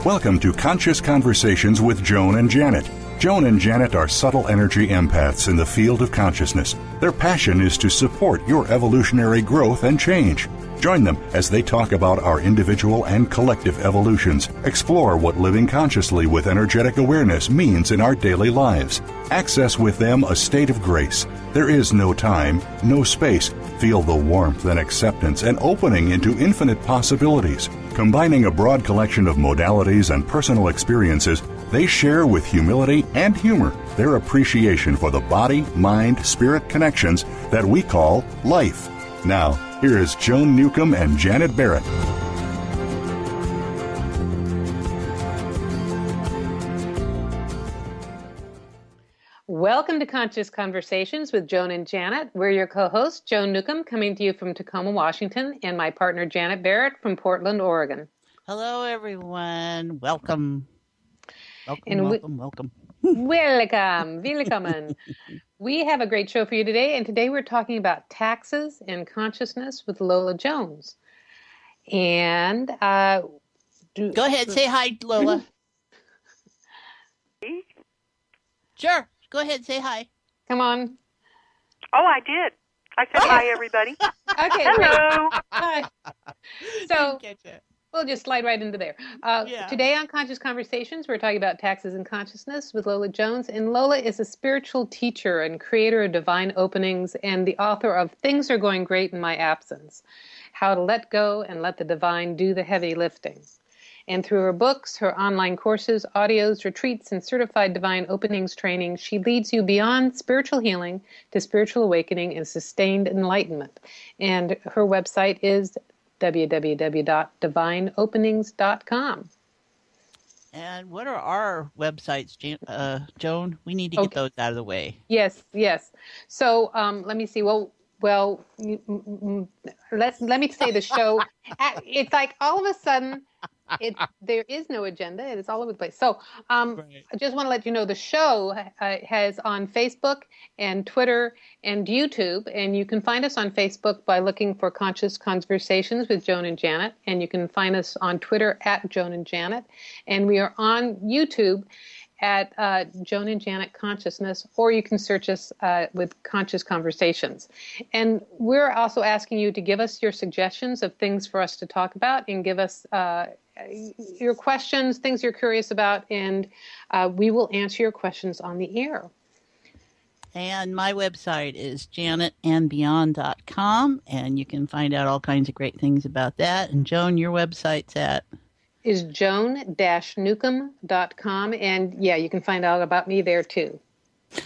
Welcome to Conscious Conversations with Joan and Janet. Joan and Janet are subtle energy empaths in the field of consciousness. Their passion is to support your evolutionary growth and change. Join them as they talk about our individual and collective evolutions, explore what living consciously with energetic awareness means in our daily lives. Access with them a state of grace. There is no time, no space. Feel the warmth and acceptance and opening into infinite possibilities. Combining a broad collection of modalities and personal experiences, they share with humility and humor their appreciation for the body, mind, spirit connections that we call life. Now, here is Joan Newcomb and Janet Barrett. Welcome to Conscious Conversations with Joan and Janet. We're your co-hosts, Joan Newcomb, coming to you from Tacoma, Washington, and my partner, Janet Barrett, from Portland, Oregon. Hello, everyone. Welcome. Welcome. Willkommen. We have a great show for you today, and today we're talking about taxes and consciousness with Lola Jones. And go ahead, say hi, Lola. Sure. Go ahead, say hi. Come on. Oh, I did. I said hi, everybody. Okay. Hello. Hi. So we'll just slide right into there. Today on Conscious Conversations, we're talking about taxes and consciousness with Lola Jones. And Lola is a spiritual teacher and creator of Divine Openings and the author of Things Are Going Great in My Absence, How to Let Go and Let the Divine Do the Heavy Lifting. And through her books, her online courses, audios, retreats, and certified Divine Openings training, she leads you beyond spiritual healing to spiritual awakening and sustained enlightenment. And her website is www.divineopenings.com. And what are our websites, Joan? We need to get those out of the way. Yes. So let me see. Let me say the show. It's like all of a sudden, there is no agenda. It is all over the place. So I just want to let you know the show has on Facebook and Twitter and YouTube. And you can find us on Facebook by looking for Conscious Conversations with Joan and Janet. And you can find us on Twitter at Joan and Janet. And we are on YouTube at Joan and Janet Consciousness, or you can search us with Conscious Conversations. And we're also asking you to give us your suggestions of things for us to talk about and give us your questions, things you're curious about, and we will answer your questions on the air. And my website is janetandbeyond.com, and you can find out all kinds of great things about that. And Joan, your website's at? Is joan-newcomb.com, and you can find out about me there too.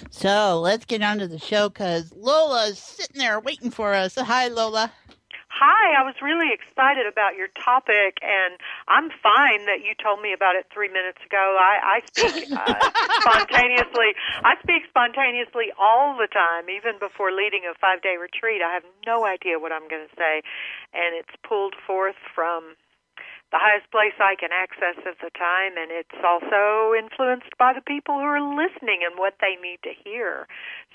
So let's get on to the show because Lola's sitting there waiting for us. Hi, Lola. Hi, I was really excited about your topic, and I'm fine that you told me about it 3 minutes ago. I speak spontaneously. I speak spontaneously all the time, even before leading a 5-day retreat. I have no idea what I'm going to say, and it's pulled forth from the highest place I can access at the time, and it's also influenced by the people who are listening and what they need to hear.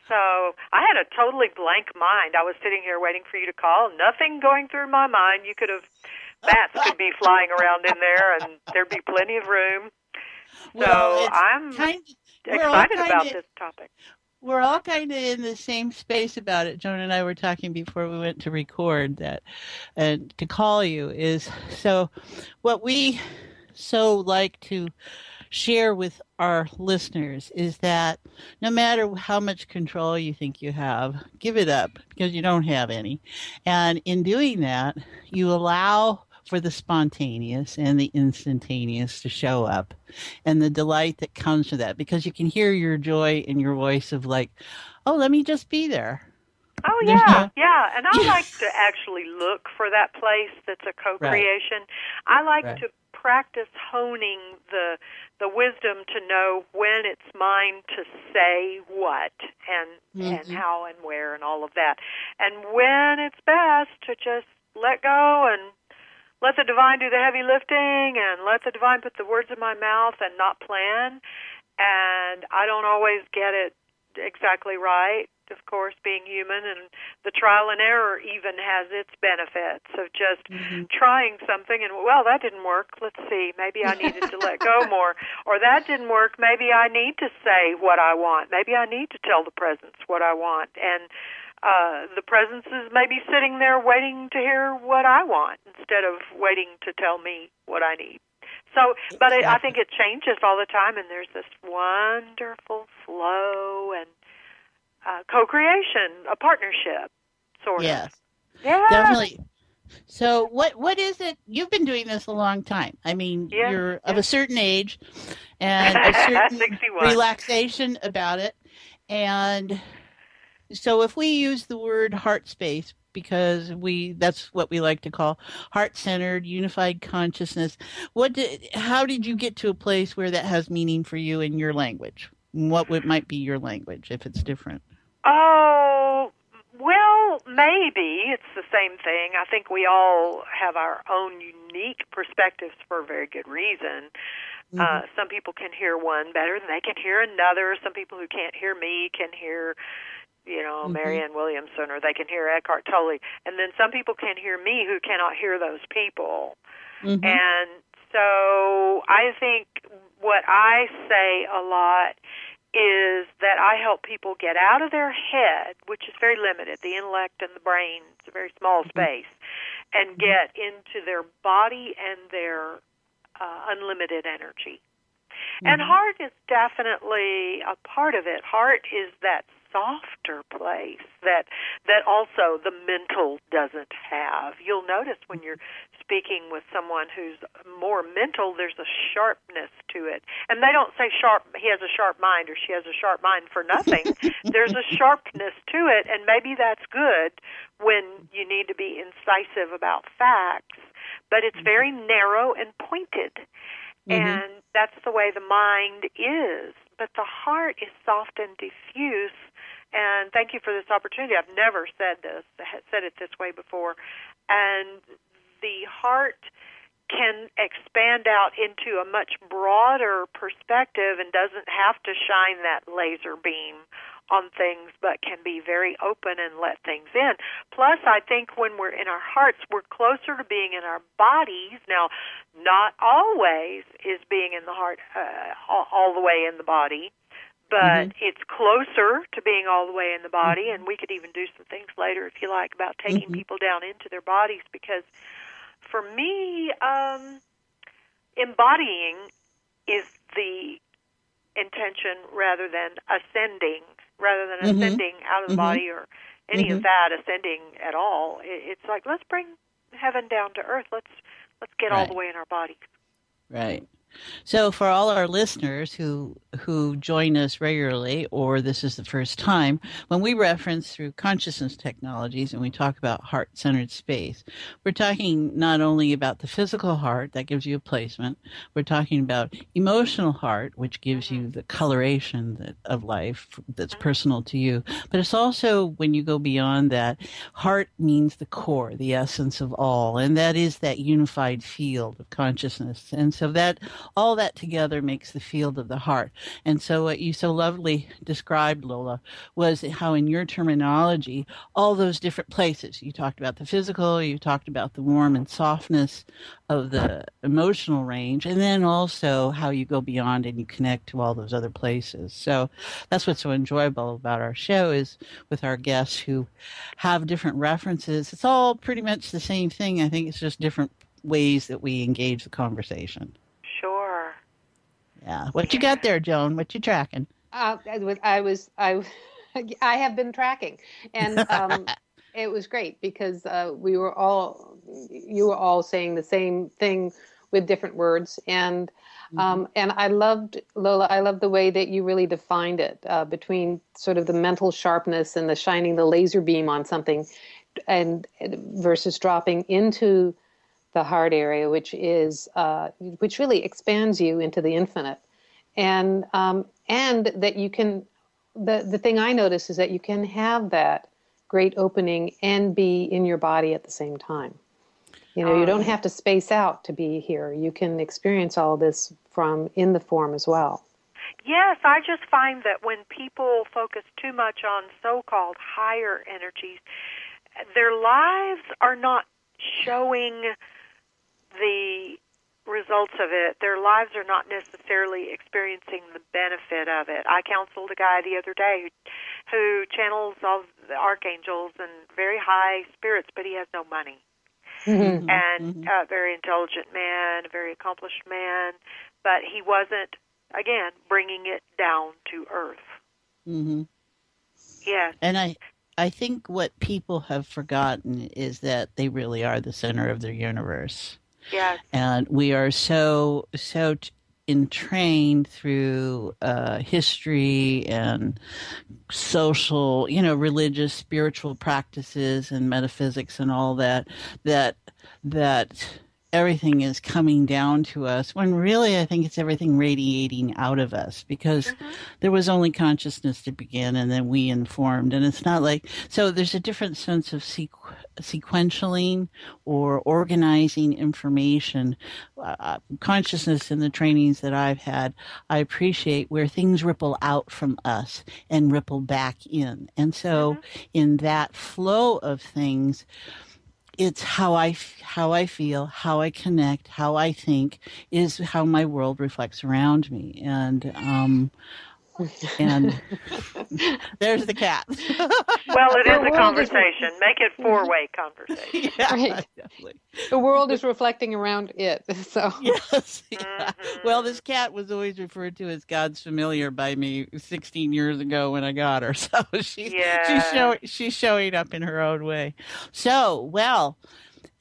So I had a totally blank mind. I was sitting here waiting for you to call, nothing going through my mind. Bats could be flying around in there, and there'd be plenty of room. So I'm excited about this topic. We're all kind of in the same space about it. Joan and I were talking before we went to record that, and to call you is, so what we so like to share with our listeners is that no matter how much control you think you have, give it up because you don't have any. And in doing that, you allow for the spontaneous and the instantaneous to show up and the delight that comes from that, because you can hear your joy in your voice of like, oh, let me just be there. Oh, yeah. And I like to actually look for that place that's a co-creation. Right. I like to practice honing the wisdom to know when it's mine to say what and how and where and all of that. And when it's best to just let go and let the divine do the heavy lifting and let the divine put the words in my mouth and not plan. And I don't always get it exactly right. Of course, being human, and the trial and error even has its benefits of just trying something and, well, that didn't work. Let's see, maybe I needed to let go more. Or that didn't work. Maybe I need to say what I want. Maybe I need to tell the presence what I want. And the presence is maybe sitting there waiting to hear what I want instead of waiting to tell me what I need. So, but I think it changes all the time, and there's this wonderful flow and co-creation, a partnership, sort of. Yes. Yeah. Definitely. So what is it? You've been doing this a long time. I mean, you're of a certain age and a certain 61. relaxation about it. And so if we use the word heart space, because that's what we like to call heart-centered, unified consciousness, how did you get to a place where that has meaning for you in your language? What might be your language if it's different? Oh, well, maybe it's the same thing. I think we all have our own unique perspectives for a very good reason. Some people can hear one better than they can hear another. Some people who can't hear me can hear, Marianne Williamson, or they can hear Eckhart Tolle. And then some people can hear me who cannot hear those people. And so I think what I say a lot is that I help people get out of their head, which is very limited, the intellect and the brain, it's a very small space, and get into their body and their unlimited energy. And heart is definitely a part of it. Heart is that softer place that also the mental doesn't have. You'll notice when you're speaking with someone who's more mental, there's a sharpness to it. And they don't say sharp, he has a sharp mind or she has a sharp mind for nothing. There's a sharpness to it, and maybe that's good when you need to be incisive about facts, but it's very narrow and pointed. And that's the way the mind is. But the heart is soft and diffuse. And thank you for this opportunity. I've never said it this way before. And the heart can expand out into a much broader perspective and doesn't have to shine that laser beam on things, but can be very open and let things in. Plus, I think when we're in our hearts, we're closer to being in our bodies. Now, not always is being in the heart all the way in the body, but it's closer to being all the way in the body, and we could even do some things later, if you like, about taking people down into their bodies, because for me, embodying is the intention rather than ascending out of the body or any of that, ascending at all. It's like, let's bring heaven down to earth. Let's get all the way in our bodies. Right. So for all our listeners who join us regularly, or this is the first time, when we reference through consciousness technologies and we talk about heart-centered space, we're talking not only about the physical heart that gives you a placement, we're talking about emotional heart, which gives you the coloration of life that's personal to you. But it's also, when you go beyond that, heart means the core, the essence of all, and that is that unified field of consciousness. And so that all that together makes the field of the heart. And so what you so lovely described, Lola, was how in your terminology, all those different places, you talked about the physical, you talked about the warm and softness of the emotional range, and then also how you go beyond and you connect to all those other places. So that's what's so enjoyable about our show, is with our guests who have different references. It's all pretty much the same thing. I think it's just different ways that we engage the conversation. Sure. Yeah. What you got there, Joan? What you tracking? I have been tracking, and it was great because you were all saying the same thing with different words, and I loved, Lola, I loved the way that you really defined it between sort of the mental sharpness and the shining the laser beam on something, and versus dropping into the heart area, which really expands you into the infinite, and that you can. The thing I notice is that you can have that great opening and be in your body at the same time. You don't have to space out to be here. You can experience all this from in the form as well. Yes, I just find that when people focus too much on so-called higher energies, their lives are not showing the results of it. Their lives are not necessarily experiencing the benefit of it. I counseled a guy the other day who channels all the archangels and very high spirits, but he has no money. Mm-hmm. And a very intelligent man, a very accomplished man, but he wasn't, again, bringing it down to earth. Mm-hmm. Yes. And I think what people have forgotten is that they really are the center of their universe. Yes. And we are so entrained through history and social, religious, spiritual practices and metaphysics and all that everything is coming down to us, when really I think it's everything radiating out of us, because there was only consciousness to begin and then we informed. And it's not like, so there's a different sense of sequentialing or organizing information. Consciousness in the trainings that I've had, I appreciate where things ripple out from us and ripple back in. And so in that flow of things, it's how I feel, how I connect, how I think is how my world reflects around me. And there's the cat. Well, it is a conversation. Make it four-way conversation. Yeah, right. definitely. The world is reflecting around it. So Yes. Yeah. Well, this cat was always referred to as God's familiar by me 16 years ago when I got her. So she's showing up in her own way. So, well,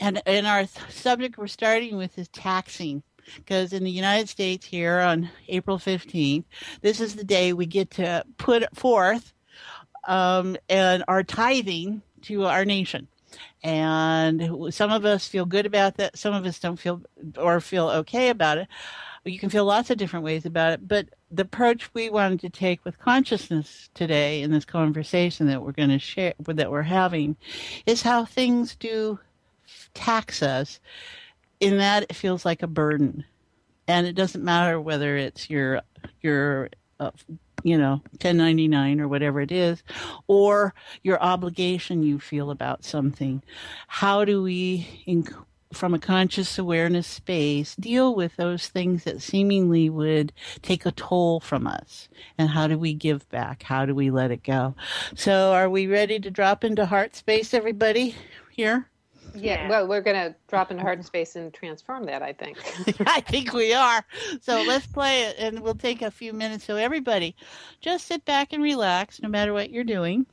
and our subject we're starting with is taxing. Because in the United States here on April 15th, this is the day we get to put forth and our tithing to our nation. And some of us feel good about that. Some of us don't feel okay about it. You can feel lots of different ways about it. But the approach we wanted to take with consciousness today in this conversation that we're going to share, that we're having, is how things do tax us, in that it feels like a burden. And it doesn't matter whether it's your 1099 or whatever it is, or your obligation you feel about something. How do we, from a conscious awareness space, deal with those things that seemingly would take a toll from us? And how do we give back? How do we let it go? So are we ready to drop into heart space, everybody here? Yeah, well, we're going to drop into heart space and transform that, I think. I think we are. So let's play it, and we'll take a few minutes. So everybody, just sit back and relax, no matter what you're doing.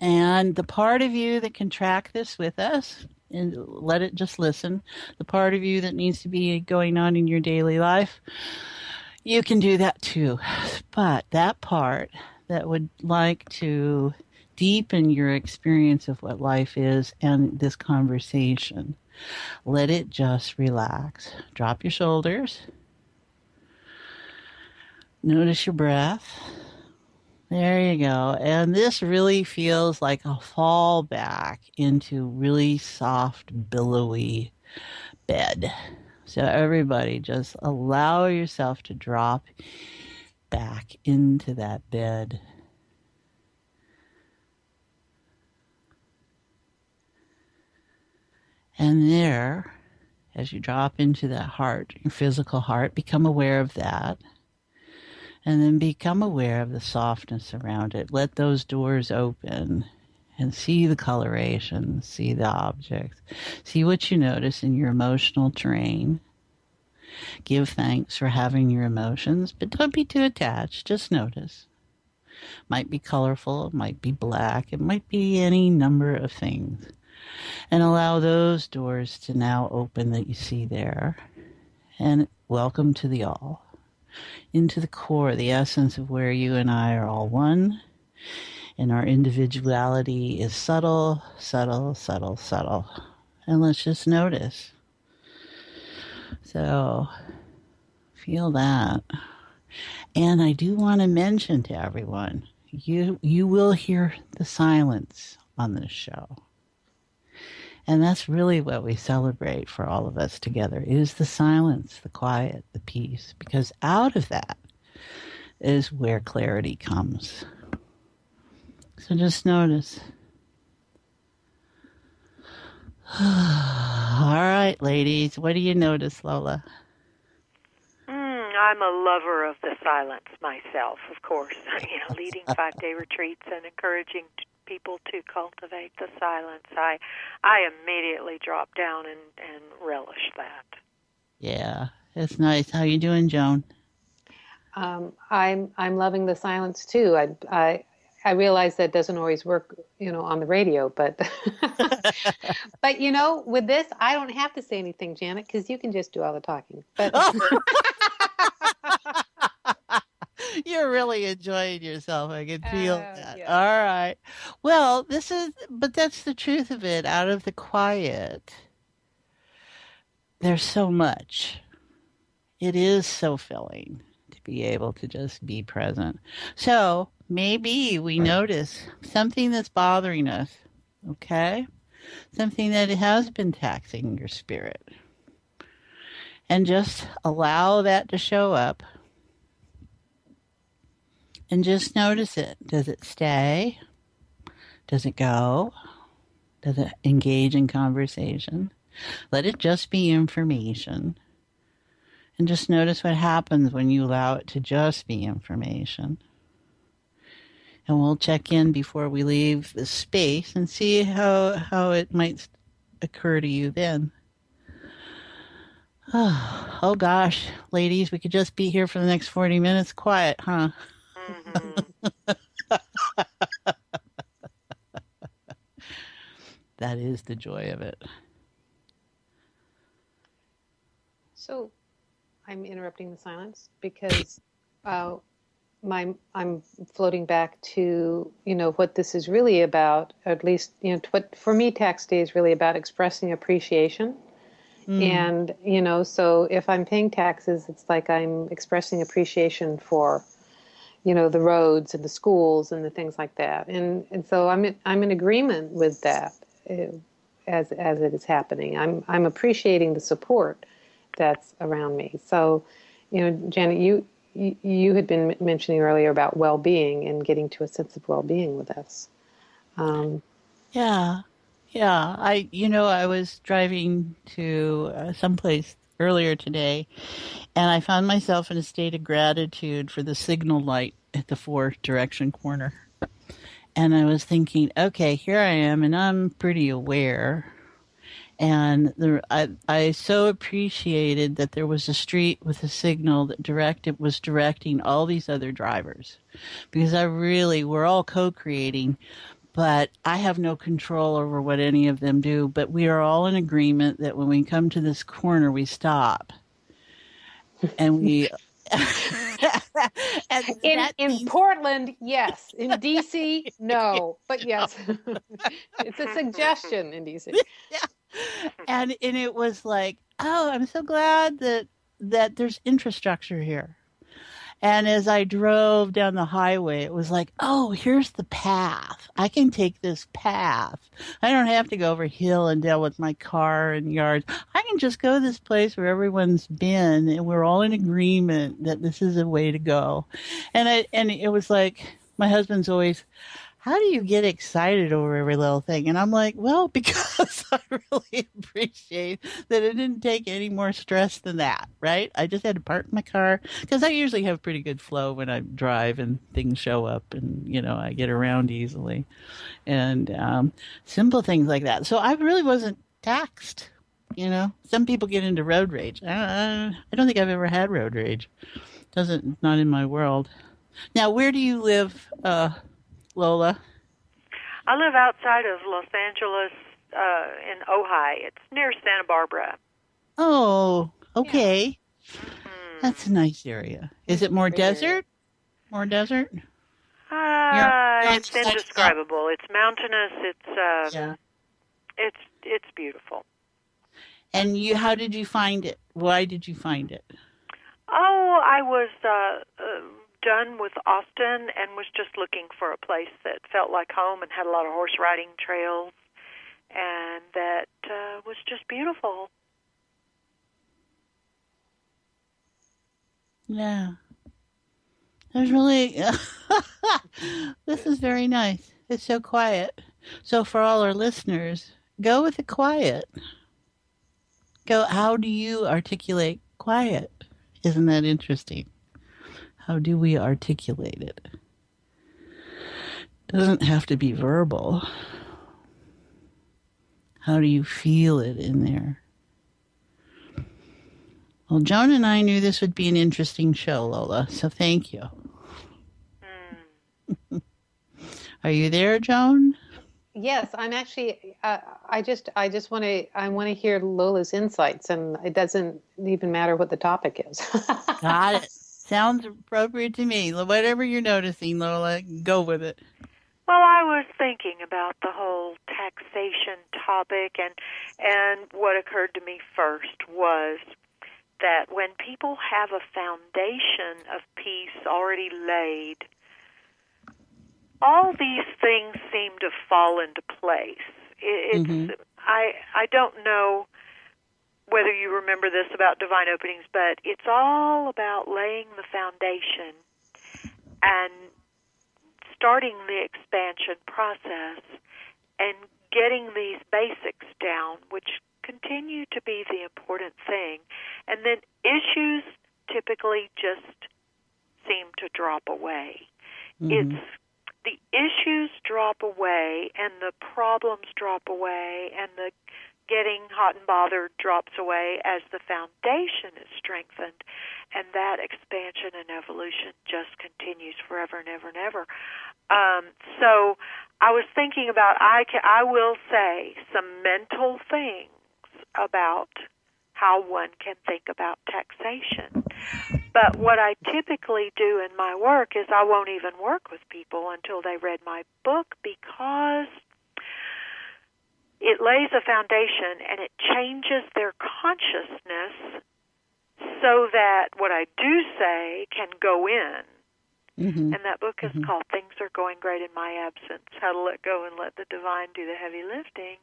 And the part of you that can track this with us, and let it just listen, the part of you that needs to be going on in your daily life, you can do that too. But that part that would like to deepen your experience of what life is and this conversation, let it just relax. Drop your shoulders. Notice your breath. There you go. And this really feels like a fall back into really soft, billowy bed. So everybody, just allow yourself to drop back into that bed. And there, as you drop into that heart, your physical heart, become aware of that. And then become aware of the softness around it. Let those doors open and see the coloration, see the objects, see what you notice in your emotional terrain. Give thanks for having your emotions, but don't be too attached. Just notice. Might be colorful, it might be black, it might be any number of things. And allow those doors to now open that you see there. And welcome to the all. Into the core, the essence of where you and I are all one. And our individuality is subtle, subtle, subtle, subtle. And let's just notice. So, feel that. And I do want to mention to everyone, you will hear the silence on this show. And that's really what we celebrate for all of us together, is the silence, the quiet, the peace. Because out of that, is where clarity comes. So just notice. All right, ladies, what do you notice, Lola? I'm a lover of the silence myself, of course. Leading 5-day retreats and encouraging people to cultivate the silence. I immediately drop down and relish that. Yeah, it's nice. How you doing, Joan? I'm loving the silence too. I realize that doesn't always work, on the radio, but but with this, I don't have to say anything, Janet, because you can just do all the talking. But you're really enjoying yourself. I can feel that. Yeah. All right. Well, but that's the truth of it. Out of the quiet, there's so much. It is so filling to be able to just be present. So maybe we notice something that's bothering us, okay? Something that has been taxing your spirit. And just allow that to show up. And just notice it. Does it stay? Does it go? Does it engage in conversation? Let it just be information. And just notice what happens when you allow it to just be information. And we'll check in before we leave the space and see how it might occur to you then. Oh gosh, ladies, we could just be here for the next 40 minutes quiet, huh? Mm-hmm. That is the joy of it. So I'm interrupting the silence because I'm floating back to, what this is really about, at least, what for me tax day is really about expressing appreciation. And, so if I'm paying taxes, it's like I'm expressing appreciation for, the roads and the schools and the things like that. And so I'm in agreement with that as it is happening. I'm appreciating the support that's around me. So, Janet, you had been mentioning earlier about well-being and getting to a sense of well-being with us. Yeah. I was driving to someplace earlier today, and I found myself in a state of gratitude for the signal light at the 4-direction corner. And I was thinking, okay, here I am, and I'm pretty aware. And I so appreciated that there was a street with a signal that was directing all these other drivers, because we're all co-creating, but I have no control over what any of them do. But we are all in agreement that when we come to this corner, we stop, and we. In Portland, yes. In DC, no. But yes, it's a suggestion in DC. Yeah. And it was like, oh, I'm so glad that there's infrastructure here. And as I drove down the highway, it was like, oh, here's the path. I can take this path. I don't have to go over hill and dale with my car and yards. I can just go this place where everyone's been, and we're all in agreement that this is a way to go. And it was like, my husband's always, how do you get excited over every little thing? And I'm like, well, because I really appreciate that it didn't take any more stress than that, right? I just had to park my car, because I usually have pretty good flow when I drive and things show up, and, I get around easily. And simple things like that. So I really wasn't taxed, Some people get into road rage. I don't think I've ever had road rage. Not in my world. Now, where do you live, Lola? I live outside of Los Angeles in Ojai. It's near Santa Barbara. Oh, okay. Yeah. Mm-hmm. That's a nice area. Is it more desert? More desert? It's indescribable. It's mountainous. It's beautiful. And how did you find it? Why did you find it? Oh, I was done with Austin and was just looking for a place that felt like home and had a lot of horse riding trails, and that was just beautiful. Yeah. There's really, this is very nice. It's so quiet. So for all our listeners, go with the quiet. Go, how do you articulate quiet? Isn't that interesting? How do we articulate it? Doesn't have to be verbal. How do you feel it in there? Well, Joan and I knew this would be an interesting show, Lola, so thank you. Are you there, Joan? Yes, I'm actually. I just want to. I want to hear Lola's insights, and it doesn't even matter what the topic is. Got it. Sounds appropriate to me. Whatever you're noticing, Lola, go with it. Well, I was thinking about the whole taxation topic, and what occurred to me first was that when people have a foundation of peace already laid, all these things seem to fall into place. I don't know whether you remember this about divine openings, but it's all about laying the foundation and starting the expansion process and getting these basics down, which continue to be the important thing. And then issues typically just seem to drop away. It's the issues drop away and the problems drop away and the getting hot and bothered drops away as the foundation is strengthened, and that expansion and evolution just continues forever and ever and ever. So I was thinking about, I will say some mental things about how one can think about taxation. But what I typically do in my work is I won't even work with people until they read my book, because it lays a foundation and it changes their consciousness so that what I do say can go in. And that book is called Things Are Going Great in My Absence, How to Let Go and Let the Divine Do the Heavy Lifting.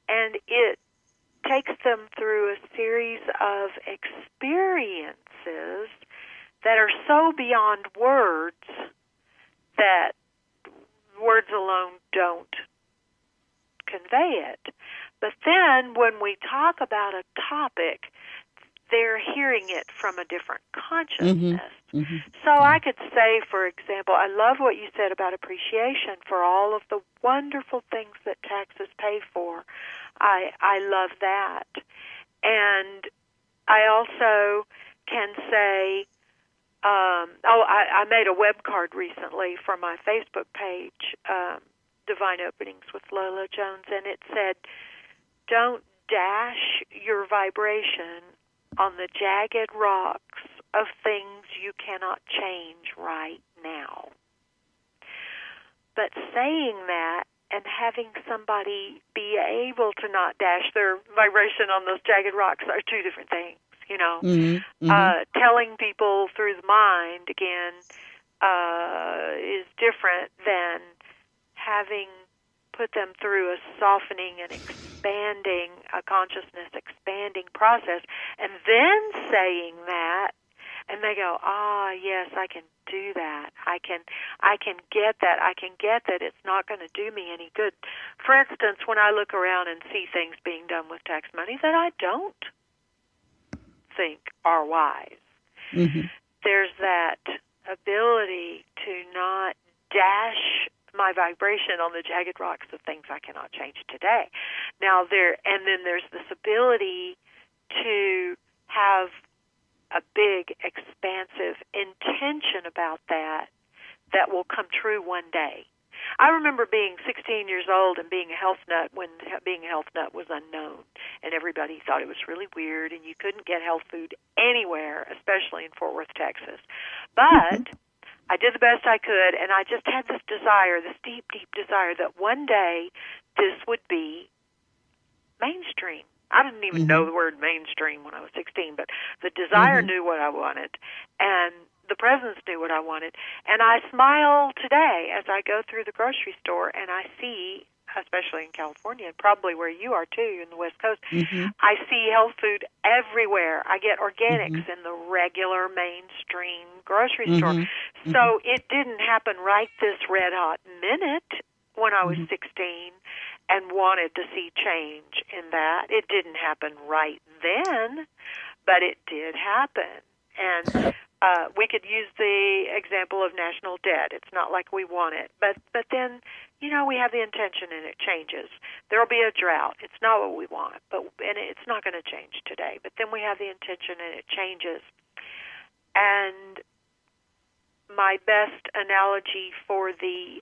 And it takes them through a series of experiences that are so beyond words that words alone don't convey it. But then when we talk about a topic, they're hearing it from a different consciousness. So I could say, for example, I love what you said about appreciation for all of the wonderful things that taxes pay for. I love that. And I also can say, I made a web card recently for my Facebook page, Divine Openings with Lola Jones, and it said, don't dash your vibration on the jagged rocks of things you cannot change right now. But saying that and having somebody be able to not dash their vibration on those jagged rocks are two different things, you know. Telling people through the mind, again, is different than having put them through a softening and expanding, a consciousness expanding process, and then saying that, and they go, yes, I can do that. I can get that. I can get that it's not going to do me any good. For instance, when I look around and see things being done with tax money that I don't think are wise, there's that ability to not dash my vibration on the jagged rocks of things I cannot change today. Now then there's this ability to have a big, expansive intention about that will come true one day. I remember being 16 years old and being a health nut when being a health nut was unknown, and everybody thought it was really weird, and you couldn't get health food anywhere, especially in Fort Worth, Texas. But I did the best I could, and I just had this desire, this deep, deep desire that one day this would be mainstream. I didn't even know the word mainstream when I was 16, but the desire knew what I wanted, and the presence knew what I wanted. And I smile today as I go through the grocery store and I see especially in California, and probably where you are too, in the West Coast, I see health food everywhere. I get organics in the regular mainstream grocery store. So it didn't happen right this red hot minute when I was 16 and wanted to see change in that. It didn't happen right then, but it did happen. And we could use the example of national debt. It's not like we want it, but then, you know, we have the intention and it changes. There will be a drought. It's not what we want, and it's not going to change today. But then we have the intention and it changes. And my best analogy for the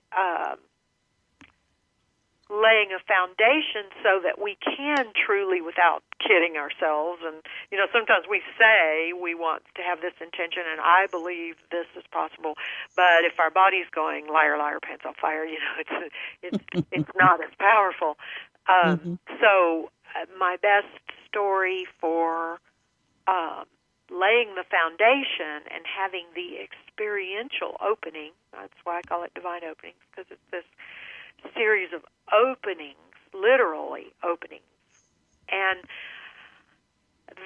laying a foundation so that we can truly, without kidding ourselves, and, you know, sometimes we say we want to have this intention and I believe this is possible, but if our body's going liar, liar, pants on fire, you know, it's not as powerful. So my best story for laying the foundation and having the experiential opening, that's why I call it divine openings, because it's this series of openings, literally openings. And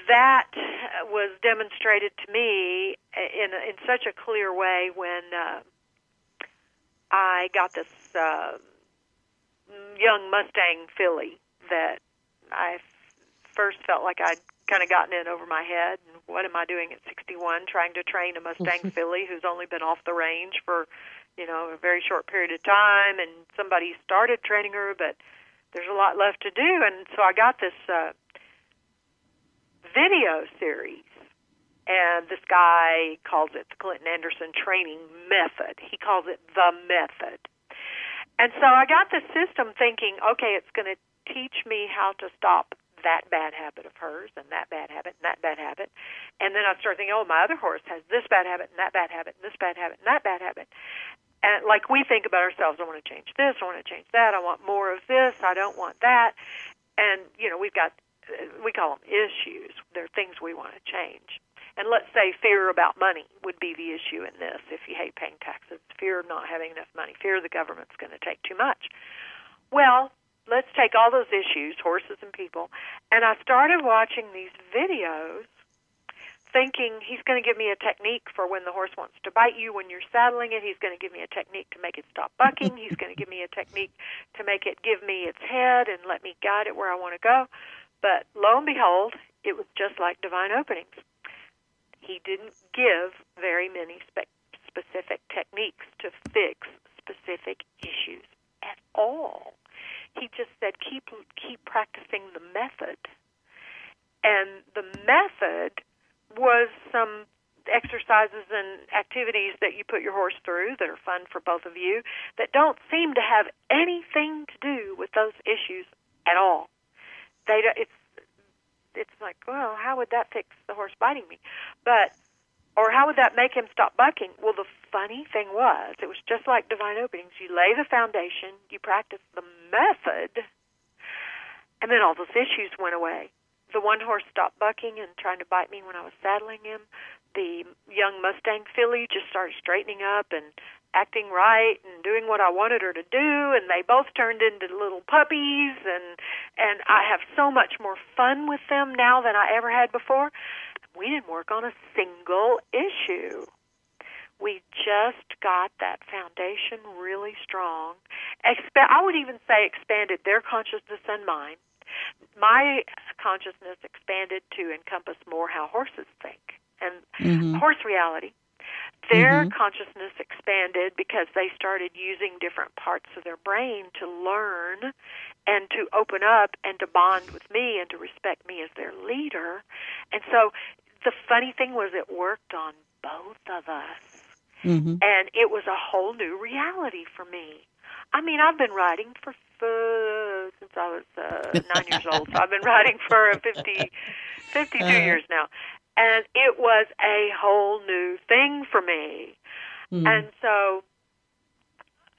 that was demonstrated to me in such a clear way when I got this young Mustang filly that I first felt like I'd kind of gotten in over my head. And what am I doing at 61 trying to train a Mustang filly who's only been off the range for, you know, a very short period of time, and somebody started training her, but there's a lot left to do. And so I got this video series, and this guy calls it the Clinton Anderson Training Method. He calls it the method. And so I got the system thinking, okay, it's going to teach me how to stop that bad habit of hers and that bad habit and that bad habit. And then I started thinking, oh, my other horse has this bad habit and that bad habit and this bad habit and that bad habit. And like we think about ourselves, I want to change this, I want to change that, I want more of this, I don't want that. And, you know, we call them issues. They're things we want to change. And let's say fear about money would be the issue in this. If you hate paying taxes, fear of not having enough money, fear the government's going to take too much. Well, let's take all those issues, horses and people, and I started watching these videos thinking he's going to give me a technique for when the horse wants to bite you when you're saddling it. He's going to give me a technique to make it stop bucking. He's going to give me a technique to make it give me its head and let me guide it where I want to go. But lo and behold, it was just like divine openings. He didn't give very many specific techniques to fix specific issues at all. He just said, keep practicing the method. And the method was some exercises and activities that you put your horse through that are fun for both of you that don't seem to have anything to do with those issues at all. It's like, well, how would that fix the horse biting me? Or how would that make him stop bucking? Well, the funny thing was, it was just like divine openings. You lay the foundation, you practice the method, and then all those issues went away. The one horse stopped bucking and trying to bite me when I was saddling him. The young Mustang filly just started straightening up and acting right and doing what I wanted her to do, and they both turned into little puppies, and I have so much more fun with them now than I ever had before. We didn't work on a single issue. We just got that foundation really strong. I would even say expanded their consciousness and mine. My consciousness expanded to encompass more how horses think and horse reality. Their consciousness expanded because they started using different parts of their brain to learn and to open up and to bond with me and to respect me as their leader. And so the funny thing was it worked on both of us. And it was a whole new reality for me. I mean, I've been riding since I was 9 years old. So I've been riding for 52 years now. And it was a whole new thing for me. And so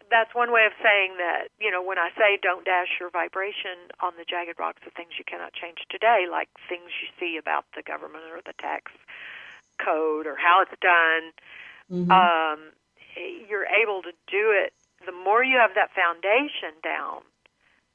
that's one way of saying that, you know, when I say don't dash your vibration on the jagged rocks of things you cannot change today, like things you see about the government or the tax code or how it's done, you're able to do it. The more you have that foundation down,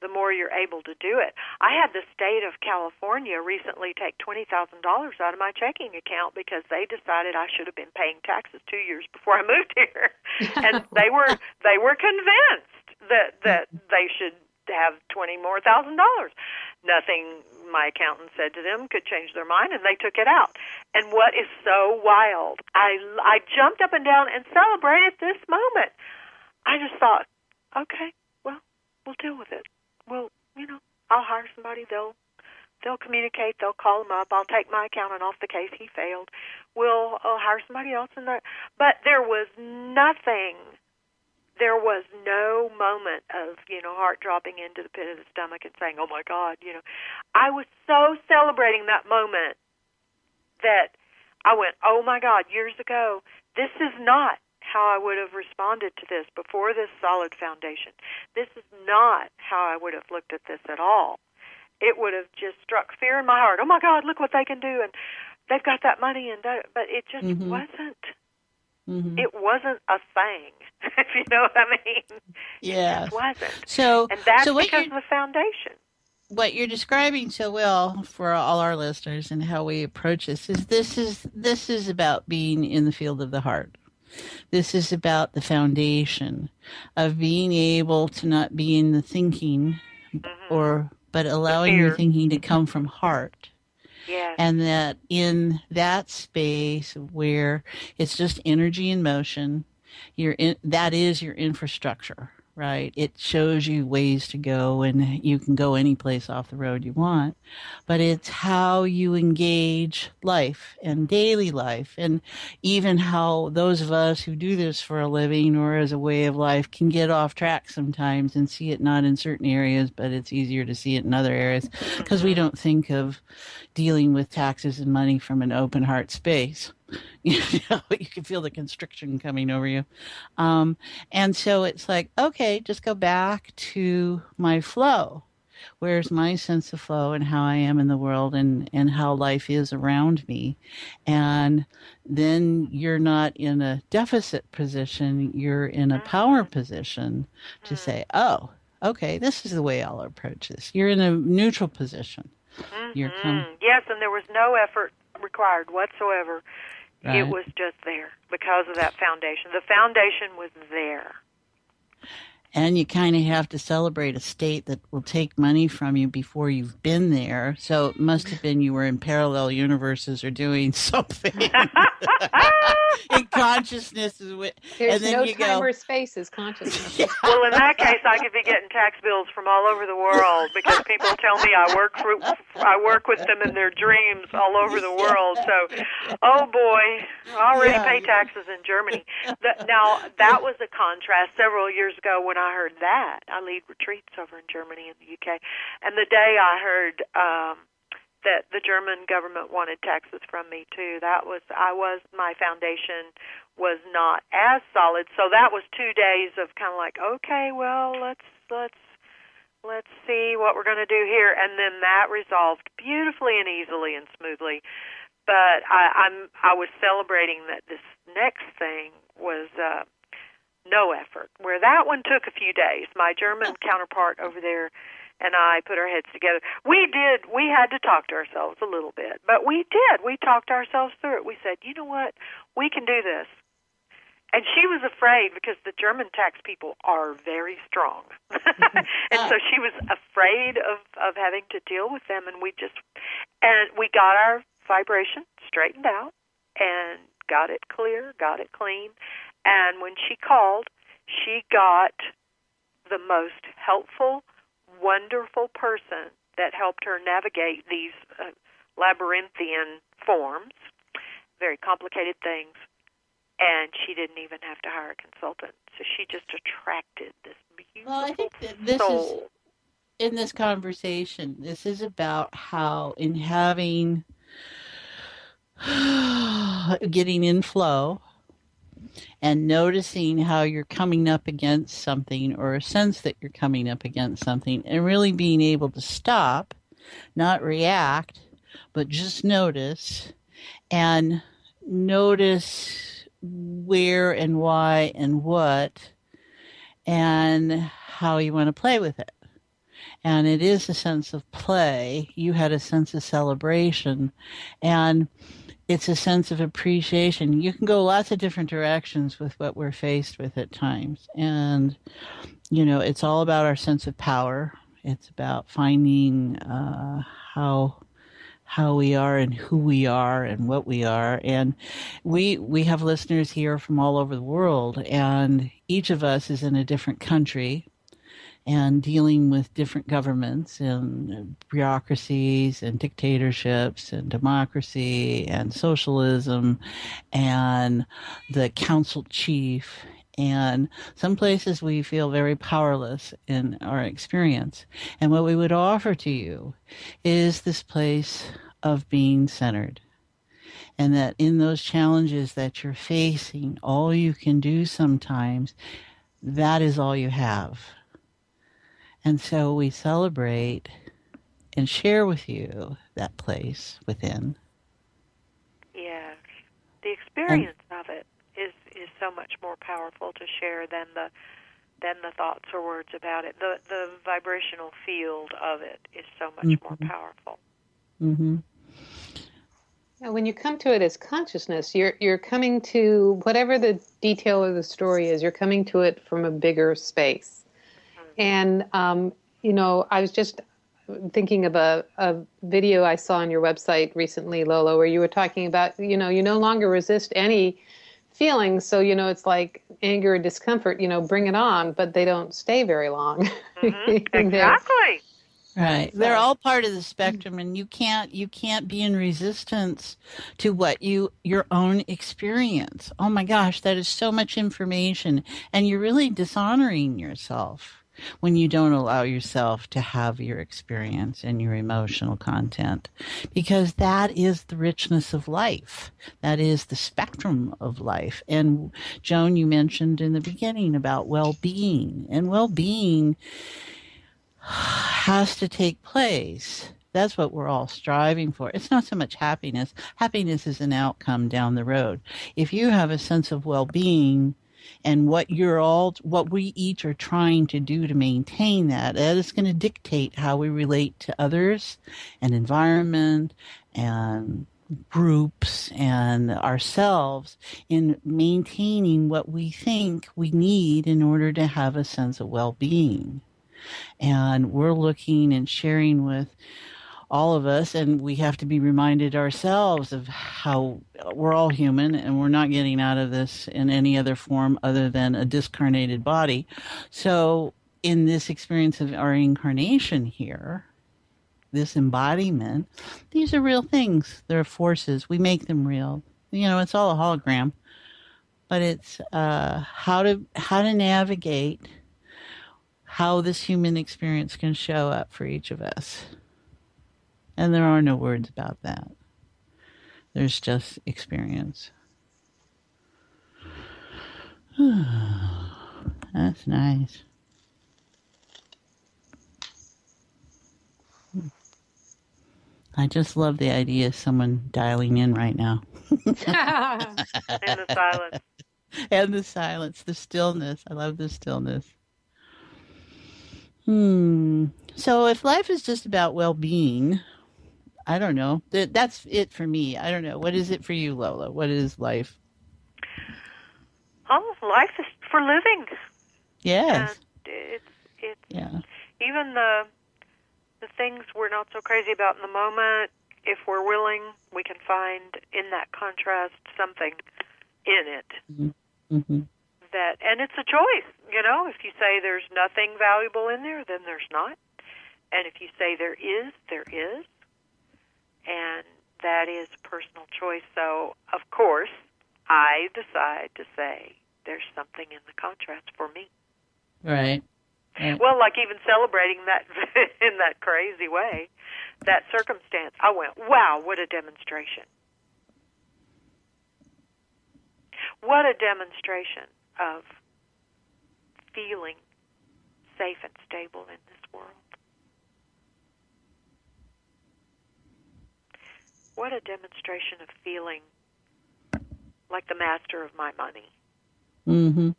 the more you're able to do it. I had the state of California recently take $20,000 out of my checking account because they decided I should have been paying taxes 2 years before I moved here, and they were convinced that they should have $20,000 more. Nothing my accountant said to them could change their mind, and they took it out. And what is so wild, I jumped up and down and celebrated this moment. I just thought, okay, well, we'll deal with it. Well, I'll hire somebody. They'll communicate. They'll call him up. I'll take my accountant off the case. He failed. I'll hire somebody else. But there was nothing. There was no moment of, heart dropping into the pit of the stomach and saying, oh, my God, I was so celebrating that moment that I went, oh, my God, years ago, this is not how I would have responded to this before this solid foundation. This is not how I would have looked at this at all. It would have just struck fear in my heart. Oh, my God, look what they can do, and they've got that money, but it just wasn't. Mm-hmm. It wasn't a thing, if you know what I mean. Yeah. It just wasn't. So, and that's because of the foundation. What you're describing so well for all our listeners and how we approach this is about being in the field of the heart. This is about the foundation of being able to not be in the thinking, but allowing your thinking to come from heart. Yes. And that in that space where it's just energy in motion, that is your infrastructure, right? It shows you ways to go, and you can go any place off the road you want. But it's how you engage life and daily life, and even how those of us who do this for a living or as a way of life can get off track sometimes and see it not in certain areas, but it's easier to see it in other areas because we don't think of dealing with taxes and money from an open heart space. You can feel the constriction coming over you. And so it's like, okay, just go back to my flow. Where's my sense of flow and how I am in the world and how life is around me? And then you're not in a deficit position. You're in a power position to say, oh, okay, this is the way I'll approach this. You're in a neutral position. Yes, and there was no effort required whatsoever. Right. It was just there because of that foundation. The foundation was there. And you kind of have to celebrate a state that will take money from you before you've been there. So it must have been you were in parallel universes or doing something. In consciousness. There's no time or space is consciousness. Well, in that case, I could be getting tax bills from all over the world because people tell me I work with them in their dreams all over the world. So, oh boy, I already pay taxes in Germany. Now, that was a contrast several years ago when I heard that. I lead retreats over in Germany and the UK. And the day I heard that the German government wanted taxes from me too, my foundation was not as solid. So that was 2 days of kind of like, okay, well, let's see what we're going to do here. And then that resolved beautifully and easily and smoothly. But I was celebrating that this next thing was no effort, where that one took a few days. My German counterpart over there and I put our heads together. We had to talk to ourselves a little bit, but we did. We talked ourselves through it. We said, you know what, we can do this. And she was afraid because the German tax people are very strong. And so she was afraid of having to deal with them, and we got our vibration straightened out and got it clear, got it clean. And when she called, she got the most helpful, wonderful person that helped her navigate these labyrinthian forms, very complicated things, and she didn't even have to hire a consultant. So she just attracted this beautiful I think that this soul. Is, in this conversation, this is about how in having, getting in flow, and noticing how you're coming up against something or a sense that you're coming up against something and really being able to stop, not react, but just notice and notice where and why and what and how you want to play with it. And it is a sense of play. You had a sense of celebration. And it's a sense of appreciation. You can go lots of different directions with what we're faced with at times. And, it's all about our sense of power. It's about finding how we are and who we are and what we are. And we have listeners here from all over the world, and each of us is in a different country and dealing with different governments and bureaucracies and dictatorships and democracy and socialism and the council chief. And some places we feel very powerless in our experience. And what we would offer to you is this place of being centered. And that in those challenges that you're facing, all you can do sometimes, that is all you have. And so we celebrate and share with you that place within. Yes. The experience of it is so much more powerful to share than the thoughts or words about it. The vibrational field of it is so much more powerful. Mm-hmm. When you come to it as consciousness, you're coming to whatever the detail of the story is. You're coming to it from a bigger space. And, I was just thinking of a video I saw on your website recently, Lola, where you were talking about, you no longer resist any feelings. So, it's like anger, discomfort, bring it on, but they don't stay very long. Exactly. Right. They're all part of the spectrum, and you can't be in resistance to what your own experience. Oh my gosh, that is so much information, and you're really dishonoring yourself when you don't allow yourself to have your experience and your emotional content, because that is the richness of life. That is the spectrum of life. And Joan, you mentioned in the beginning about well-being, and well-being has to take place. That's what we're all striving for. It's not so much happiness. Happiness is an outcome down the road. If you have a sense of well-being and what we each are trying to do to maintain that is going to dictate how we relate to others and environment and groups and ourselves in maintaining what we think we need in order to have a sense of well-being. And we're looking and sharing with all of us, and we have to be reminded ourselves of how we're all human and we're not getting out of this in any other form other than a discarnated body. So in this experience of our incarnation here, this embodiment, these are real things. They're forces. We make them real. It's all a hologram. But it's how to navigate how this human experience can show up for each of us. And there are no words about that. There's just experience. That's nice. I just love the idea of someone dialing in right now. And the silence. And the silence, the stillness. I love the stillness. So if life is just about well-being, I don't know. That's it for me. I don't know. What is it for you, Lola? What is life? Oh, life is for living. Yes. And it's yeah. Even the things we're not so crazy about in the moment, if we're willing, we can find in that contrast something in it. Mm-hmm. And it's a choice, If you say there's nothing valuable in there, then there's not. And if you say there is, there is. And that is a personal choice. So, of course, I decide to say there's something in the contrast for me. Right. Well, like even celebrating that in that crazy way, that circumstance, I went, wow, what a demonstration. What a demonstration of feeling safe and stable in this world. What a demonstration of feeling like the master of my money. Mm-hmm.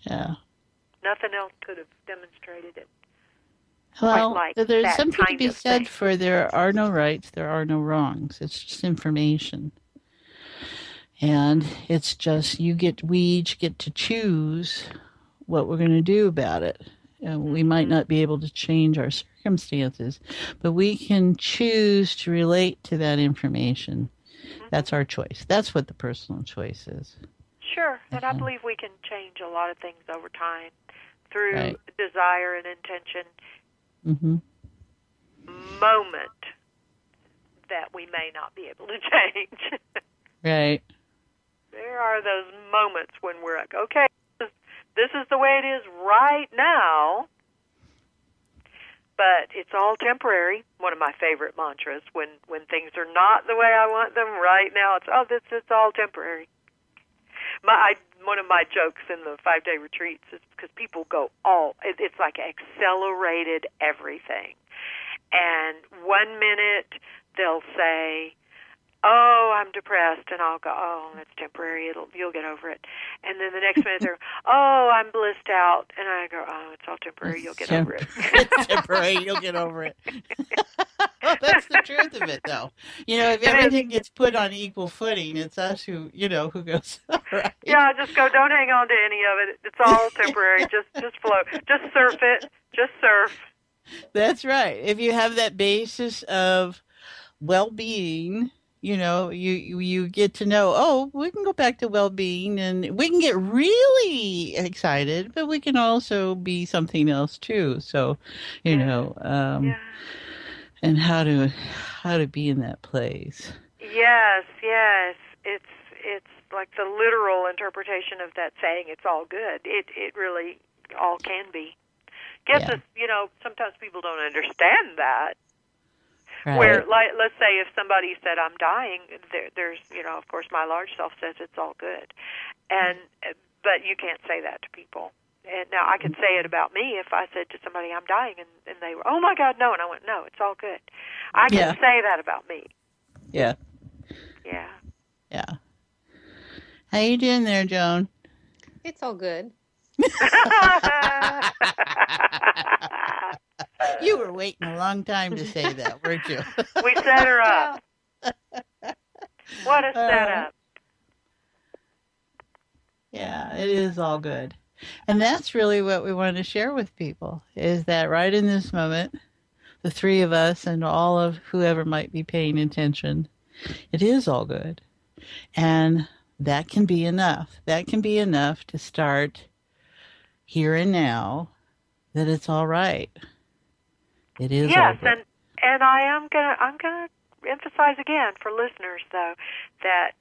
Yeah. Nothing else could have demonstrated it Well, like there's that something to kind be of said thing. for there are no rights, there are no wrongs. It's just information. And it's just we each get to choose what we're going to do about it. We might not be able to change our circumstances, but we can choose to relate to that information. That's our choice. That's what the personal choice is. Sure, and I believe we can change a lot of things over time through Right. desire and intention. Mm-hmm. Moment that we may not be able to change. Right. There are those moments when we're like, okay, this is the way it is right now, but it's all temporary. One of my favorite mantras, when things are not the way I want them right now, it's all temporary. One of my jokes in the 5-day retreats is because people go it's like accelerated everything. And 1 minute they'll say, oh, I'm depressed, and I'll go, oh, that's temporary, you'll get over it. And then the next minute they're, oh, I'm blissed out, and I go, oh, it's all temporary, you'll get over it. It's temporary, you'll get over it. Well, that's the truth of it, though. If everything gets put on equal footing, it's us who goes, all right. Yeah, just go, don't hang on to any of it. It's all temporary. Just float. Just surf it. Just surf. That's right. If you have that basis of well-being, you get to know, oh, we can go back to well-being, and we can get really excited, but we can also be something else too. So, and how to be in that place. Yes. It's like the literal interpretation of that saying, it's all good. It really all can be. Gets us, sometimes people don't understand that. Right. Where, let's say if somebody said, I'm dying, there's, of course, my large self says it's all good. But you can't say that to people. And now I could say it about me if I said to somebody, I'm dying, and they were, oh my God, no. And I went, no, it's all good. I can say that about me. Yeah. Yeah. Yeah. How you doing there, Joan? It's all good. You were waiting a long time to say that, weren't you? We set her up. What a setup. Yeah, it is all good. And that's really what we want to share with people, is that right in this moment, the three of us and all of whoever might be paying attention, it is all good. And that can be enough. That can be enough to start here and now, that it's all right. It is all good. Yes, and I'm gonna emphasize again for listeners though that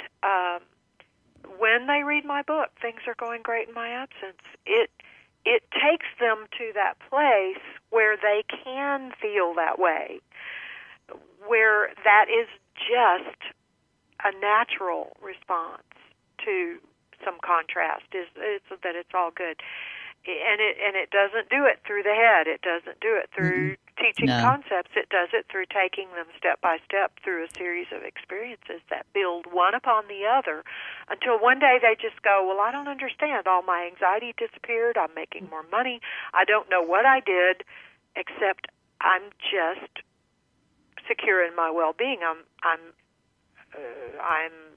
when they read my book, Things Are Going Great in My Absence, it takes them to that place where they can feel that way, where that is just a natural response to some contrast, is that it's all good. And it doesn't do it through the head. It doesn't do it through teaching concepts. It does it through taking them step by step through a series of experiences that build one upon the other until one day they just go, well, I don't understand. All my anxiety disappeared. I'm making more money. I don't know what I did, except I'm just secure in my well-being. I'm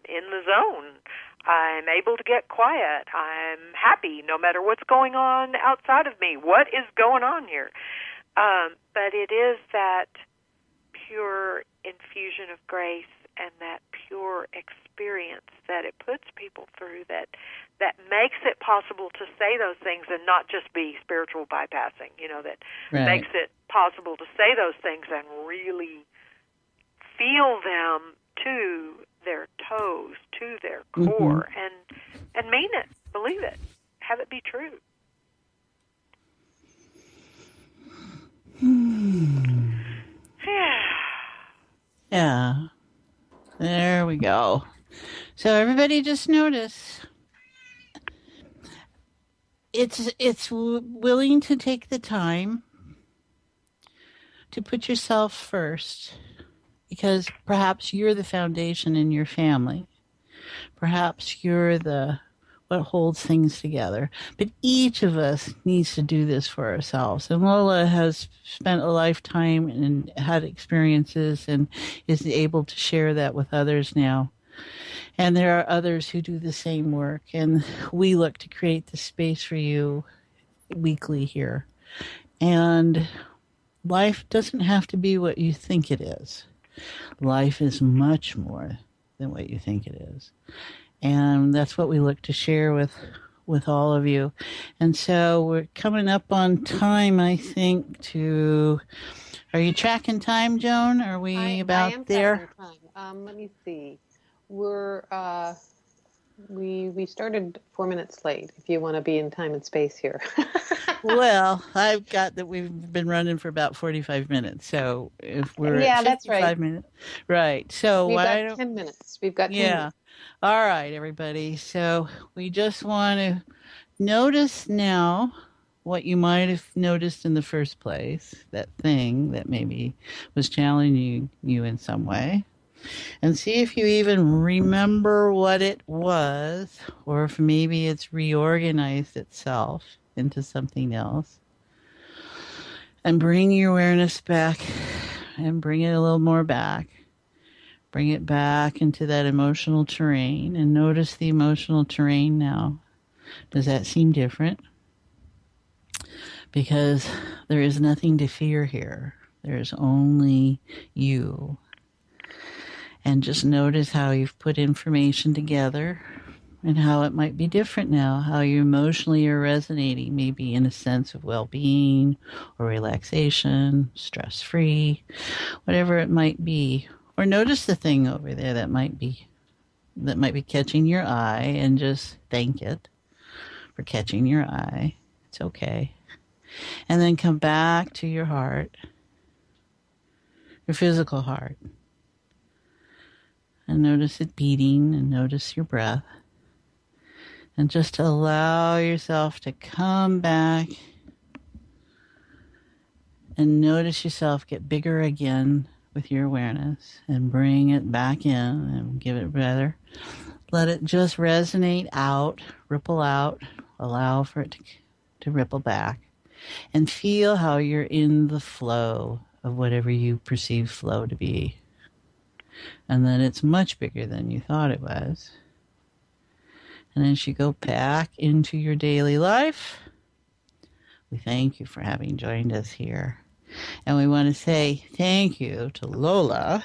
in the zone. I'm able to get quiet. I'm happy no matter what's going on outside of me. What is going on here? But it is that pure infusion of grace and that pure experience that it puts people through that makes it possible to say those things and not just be spiritual bypassing, that makes it possible to say those things and really feel them to their toes, to their core, and mean it, believe it, have it be true. Yeah. There we go. So everybody just notice it's willing to take the time to put yourself first, because perhaps you're the foundation in your family. Perhaps you're what holds things together. But each of us needs to do this for ourselves. And Lola has spent a lifetime and had experiences and is able to share that with others now. And there are others who do the same work. And we look to create the space for you weekly here. And life doesn't have to be what you think it is. Life is much more than what you think it is. And that's what we look to share with all of you. And so we're coming up on time, I think, are you tracking time, Joan? Are we about I am there? tracking time. Let me see. We're, we started 4 minutes late, if you want to be in time and space here. Well, I've got that we've been running for about 45 minutes. So if we're at 55 that's right. minutes. Right. So We've why got 10 minutes. We've got 10 Yeah. minutes. All right, everybody. So we just want to notice now what you might have noticed in the first place, that thing that maybe was challenging you in some way, and see if you even remember what it was, or if maybe it's reorganized itself into something else. And bring your awareness back and bring it a little more back. Bring it back into that emotional terrain and notice the emotional terrain now. Does that seem different? Because there is nothing to fear here. There's only you. And just notice how you've put information together and how it might be different now, how you emotionally are resonating, maybe in a sense of well-being or relaxation, stress-free, whatever it might be. Or notice the thing over there that might be catching your eye, and just thank it for catching your eye. It's okay. And then come back to your heart, your physical heart, and notice it beating, and notice your breath. And just allow yourself to come back and notice yourself get bigger again with your awareness, and bring it back in and give it better. Let it just resonate out, ripple out, allow for it to ripple back, and feel how you're in the flow of whatever you perceive flow to be. And then it's much bigger than you thought it was. And as you go back into your daily life, we thank you for having joined us here. And we want to say thank you to Lola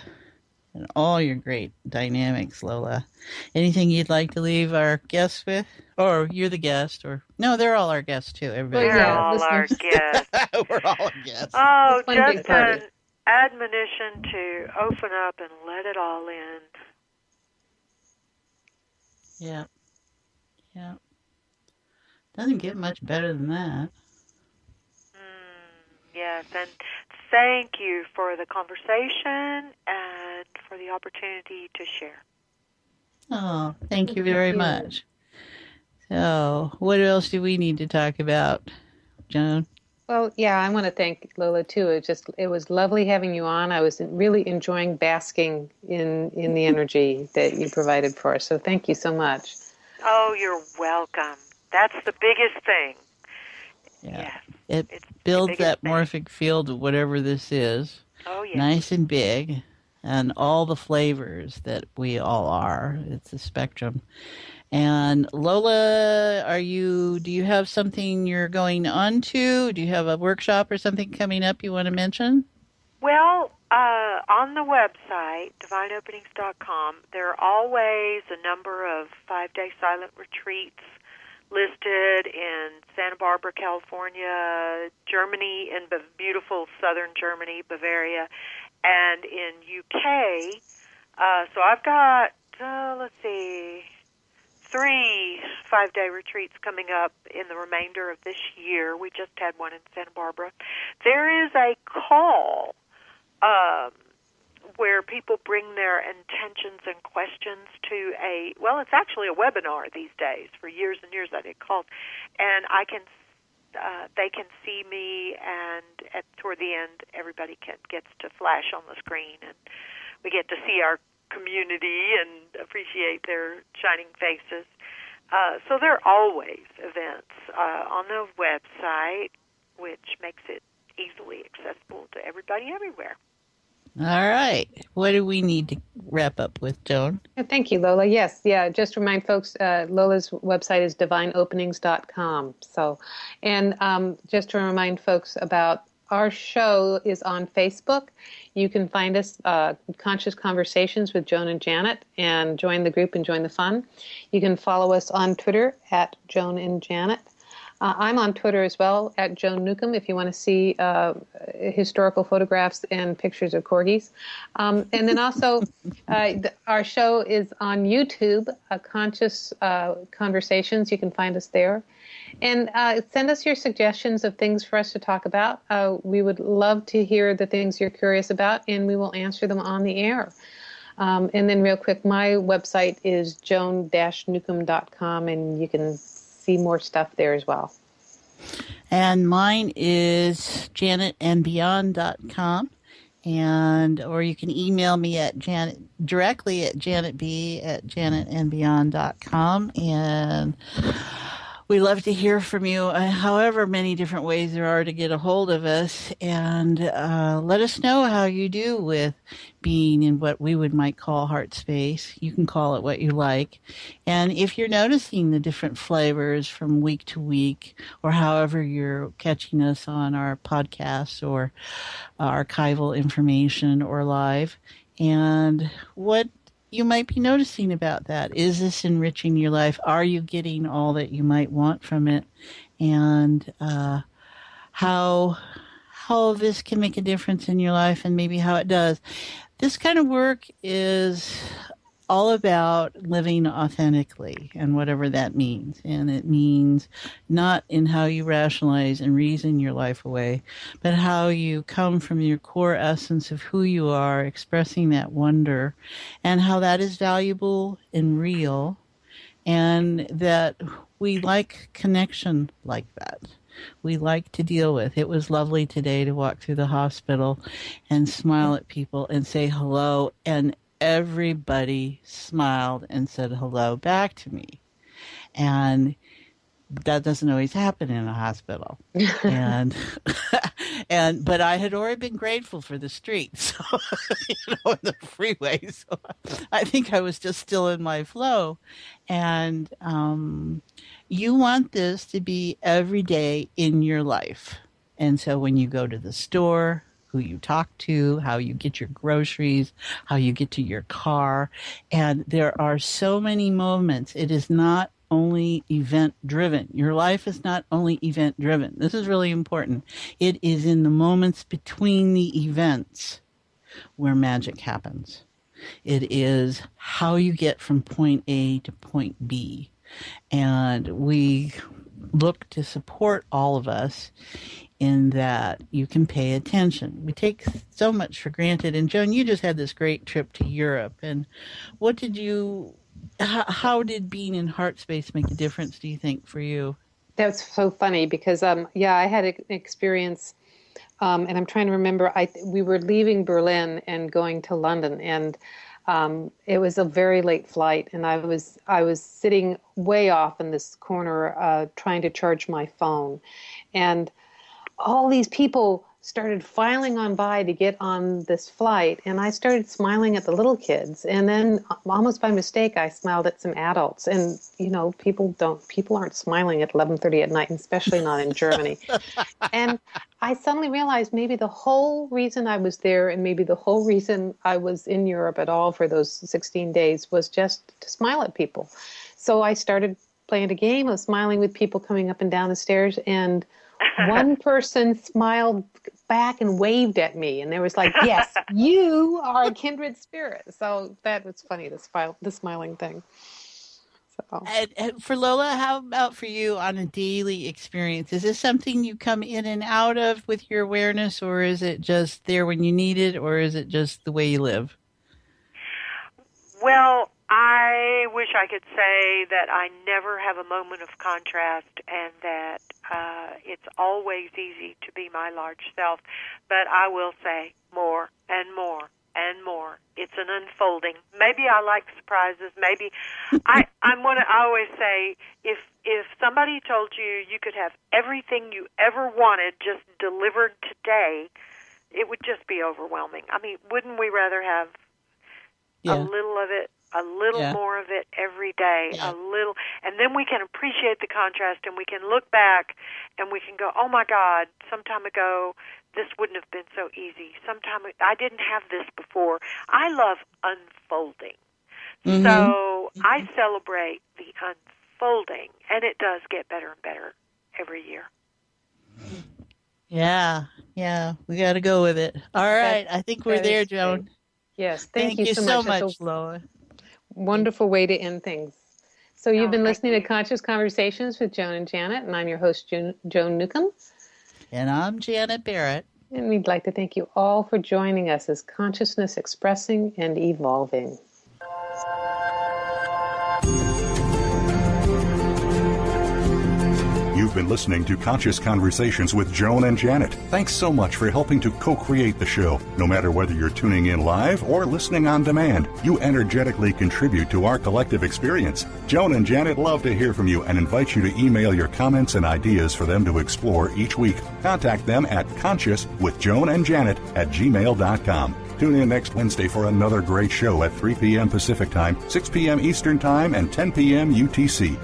and all your great dynamics, Lola. Anything you'd like to leave our guests with? Or you're the guest, or no, they're all our guests too. Everybody. They're all our guests. We're all guests. Oh, just an admonition to open up and let it all in. Yeah. Yeah. Doesn't get much better than that. Yes, and thank you for the conversation and for the opportunity to share. Oh, thank you very much. So, what else do we need to talk about, Joan? Well, yeah, I want to thank Lola too. It was lovely having you on. I was really enjoying basking in the energy that you provided for us. So thank you so much. Oh, you're welcome. That's the biggest thing. Yeah. Yes. It builds that morphic field of whatever this is. Oh, yes. Nice and big, and all the flavors that we all are. It's a spectrum. And Lola, do you have something you're going on to? Do you have a workshop or something coming up you want to mention? Well, on the website, divineopenings.com, there are always a number of 5-day silent retreats listed in Santa Barbara, California, Germany, in beautiful southern Germany, Bavaria, and in UK. So I've got, 3 5-day retreats coming up in the remainder of this year. We just had one in Santa Barbara. There is a call where people bring their intentions and questions to it's actually a webinar these days. For years and years I did calls, and they can see me, and toward the end everybody gets to flash on the screen, and we get to see our community and appreciate their shining faces. So there are always events on the website, which makes it easily accessible to everybody everywhere. All right. What do we need to wrap up with, Joan? Thank you, Lola. Yes, yeah. Just to remind folks, Lola's website is divineopenings.com. So, and just to remind folks about our show is on Facebook. You can find us, Conscious Conversations with Joan and Janet, and join the group and join the fun. You can follow us on Twitter at Joan and Janet. I'm on Twitter as well, at Joan Newcomb, if you want to see historical photographs and pictures of corgis. And then also, our show is on YouTube, Conscious Conversations. You can find us there. And send us your suggestions of things for us to talk about. We would love to hear the things you're curious about, and we will answer them on the air. And then real quick, my website is joan-newcomb.com, and you can see more stuff there as well. And mine is janetandbeyond.com. Or you can email me at directly at janetb@janetandbeyond.com. And we love to hear from you, however many different ways there are to get a hold of us. And let us know how you do with being in what we might call heart space. You can call it what you like. And if you're noticing the different flavors from week to week, or however you're catching us on our podcasts or archival information or live, and what you might be noticing about that. Is this enriching your life? Are you getting all that you might want from it? And how this can make a difference in your life, and maybe how it does. This kind of work is all about living authentically, and whatever that means. And it means not in how you rationalize and reason your life away, but how you come from your core essence of who you are, expressing that wonder, and how that is valuable and real, and that we like connection like that. We like to deal with. It was lovely today to walk through the hospital and smile at people and say hello, and everybody smiled and said hello back to me. And that doesn't always happen in a hospital. But I had already been grateful for the streets, so, and the freeway. So I think I was just still in my flow. And you want this to be every day in your life. And so when you go to the store, who you talk to, how you get your groceries, how you get to your car. And there are so many moments. It is not only event driven. Your life is not only event driven. This is really important. It is in the moments between the events where magic happens. It is how you get from point A to point B. And we look to support all of us in that you can pay attention. We take so much for granted. And Joan, you just had this great trip to Europe. And how did being in heart space make a difference, do you think, for you? That's so funny because, I had an experience, and I'm trying to remember, we were leaving Berlin and going to London, and it was a very late flight, and I was sitting way off in this corner trying to charge my phone, and all these people started filing on by to get on this flight, and I started smiling at the little kids, and then almost by mistake I smiled at some adults. And people aren't smiling at 11:30 at night, especially not in Germany. And I suddenly realized maybe the whole reason I was there, and maybe the whole reason I was in Europe at all for those 16 days was just to smile at people. So I started playing a game of smiling with people coming up and down the stairs, and one person smiled back and waved at me, and there was like, yes, you are a kindred spirit. So that was funny, the smiling thing. So. And for Lola, how about for you on a daily experience? Is this something you come in and out of with your awareness, or is it just there when you need it, or is it just the way you live? Well, I wish I could say that I never have a moment of contrast, and that it's always easy to be my large self. But I will say more and more and more. It's an unfolding. Maybe I like surprises. Maybe I always say, if somebody told you you could have everything you ever wanted just delivered today, it would just be overwhelming. I mean, wouldn't we rather have a little of it, a little more of it every day, a little, and then we can appreciate the contrast, and we can look back and we can go, oh my God, some time ago this wouldn't have been so easy. I didn't have this before. I love unfolding. So I celebrate the unfolding, and it does get better and better every year. Yeah, we got to go with it. All right, I think we're there, Joan. Great. Yes, thank you so much, Lois. Wonderful way to end things. So you've been listening to Conscious Conversations with Joan and Janet, and I'm your host, Joan Newcomb. And I'm Janet Barrett. And we'd like to thank you all for joining us as consciousness expressing and evolving. You've been listening to Conscious Conversations with Joan and Janet. Thanks so much for helping to co-create the show. No matter whether you're tuning in live or listening on demand, you energetically contribute to our collective experience. Joan and Janet love to hear from you and invite you to email your comments and ideas for them to explore each week. Contact them at consciouswithjoanandjanet@gmail.com. Tune in next Wednesday for another great show at 3 p.m. Pacific Time, 6 p.m. Eastern Time, and 10 p.m. UTC.